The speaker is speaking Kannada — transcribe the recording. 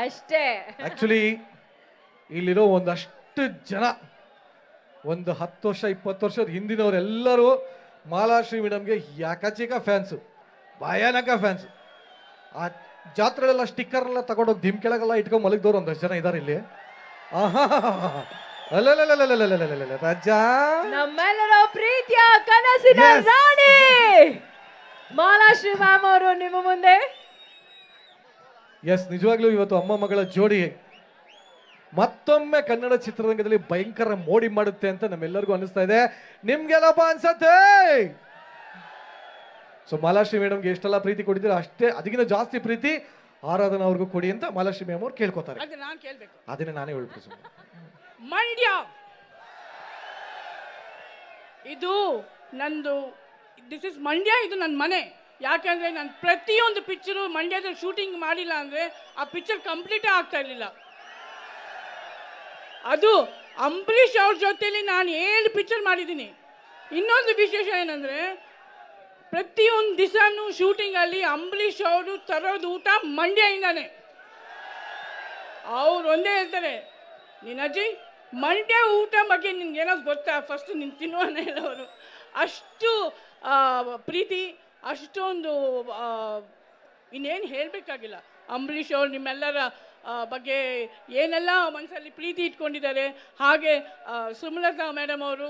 ಅಷ್ಟೇ. ಆಕ್ಚುಲಿ ಇಲ್ಲಿರೋ ಒಂದಷ್ಟು ಜನ ಒಂದು 10 ವರ್ಷ 20 ವರ್ಷದ ಹಿಂದಿನವರೆಲ್ಲರೂ ಮಾಲಾಶ್ರೀ ಮೇಡಮ್ಗೆ ಯಾಕಚಿಕ ಫ್ಯಾನ್ಸು, ಭಯಾನಕ ಫ್ಯಾನ್ಸು. ಆ ಜಾತ್ರೆಗಳೆಲ್ಲ ಸ್ಟಿಕ್ಕರ್ನೆಲ್ಲ ತಗೊಂಡೋಗಿ ದಿಮ್ ಕೆಳಗೆಲ್ಲ ಇಟ್ಕೊಂಡು ಮಲಗಿದವ್ರು ಒಂದಷ್ಟು ಜನ ಇದ್ದಾರೆ ಇಲ್ಲಿ. ಅಲ್ಲಲ್ಲಲ್ಲಲ್ಲಲ್ಲಲ್ಲಲ್ಲಲ್ಲ ರಾಜಾ, ನಮ್ಮೆಲ್ಲರ ಪ್ರೀತಿಯ ಕನಸಿನ ರಾಣಿ ಮಾಲಾಶ್ರೀ ಮ್ಯಾಮ್ ಅವರು ನಿಮ್ಮ ಮುಂದೆ. ಎಸ್, ನಿಜವಾಗ್ಲೂ ಇವತ್ತು ಅಮ್ಮ ಮಗಳ ಜೋಡಿ ಮತ್ತೊಮ್ಮೆ ಕನ್ನಡ ಚಿತ್ರರಂಗದಲ್ಲಿ ಭಯಂಕರ ಮೋಡಿ ಮಾಡುತ್ತೆ ಅಂತ ನಮ್ಮೆಲ್ಲರಿಗೂ ಅನಿಸ್ತಾ ಇದೆ. ನಿಮ್ಗೆಲ್ಲಪ್ಪ ಅನ್ಸತ್ತೆ? ಸೊ ಮಾಲಾಶ್ರೀ ಮೇಡಮ್ಗೆ ಎಷ್ಟೆಲ್ಲ ಪ್ರೀತಿ ಕೊಟ್ಟಿದ್ದೀರ ಅಷ್ಟೇ ಅದಕ್ಕಿಂತ ಜಾಸ್ತಿ ಪ್ರೀತಿ ಆರಾಧನಾ ಅವ್ರಿಗೂ ಕೊಡಿ ಅಂತ ಮಾಲಾಶ್ರೀ ಮೇಡಮ್ ಅವ್ರು ಕೇಳ್ಕೊತಾರೆ. ಅದನ್ನೇ ನಾನೇ ಹೇಳ್ಬಿಟ್ಟು ಮಂಡ್ಯ ಇದು ನಂದು, ದಿಸ್ ಇಸ್ ಮಂಡ್ಯ, ಇದು ನನ್ನ ಮನೆ. ಯಾಕಂದ್ರೆ ನಾನು ಪ್ರತಿಯೊಂದು ಪಿಕ್ಚರು ಮಂಡ್ಯದಲ್ಲಿ ಶೂಟಿಂಗ್ ಮಾಡಿಲ್ಲ ಅಂದ್ರೆ ಆ ಪಿಕ್ಚರ್ ಕಂಪ್ಲೀಟೇ ಆಗ್ತಾ ಇರಲಿಲ್ಲ. ಅದು ಅಂಬರೀಷ್ ಅವ್ರ ಜೊತೆಲಿ ನಾನು 7 ಪಿಕ್ಚರ್ ಮಾಡಿದ್ದೀನಿ. ಇನ್ನೊಂದು ವಿಶೇಷ ಏನಂದ್ರೆ ಪ್ರತಿಯೊಂದು ದಿವಸನೂ ಶೂಟಿಂಗಲ್ಲಿ ಅಂಬರೀಷ್ ಅವರು ತರೋದು ಊಟ ಮಂಡ್ಯದಿಂದಾನೆ. ಅವ್ರು ಒಂದೇ ಹೇಳ್ತಾರೆ, ನೀನಜ್ಜಿ ಮಂಡ್ಯ ಊಟ ಬಗ್ಗೆ ನಿನ್ಗೆ ಏನಾದ್ರು ಗೊತ್ತಾ, ಫಸ್ಟ್ ನೀನು ತಿನ್ನುವನೇ ಹೇಳೋರು. ಅಷ್ಟು ಪ್ರೀತಿ, ಅಷ್ಟೊಂದು ಇನ್ನೇನು ಹೇಳಬೇಕಾಗಿಲ್ಲ. ಅಂಬರೀಷ್ ಅವರು ನಿಮ್ಮೆಲ್ಲರ ಬಗ್ಗೆ ಏನೆಲ್ಲ ಮನಸ್ಸಲ್ಲಿ ಪ್ರೀತಿ ಇಟ್ಕೊಂಡಿದ್ದಾರೆ. ಹಾಗೆ ಸುಮಲತಾ ಮೇಡಮ್ ಅವರು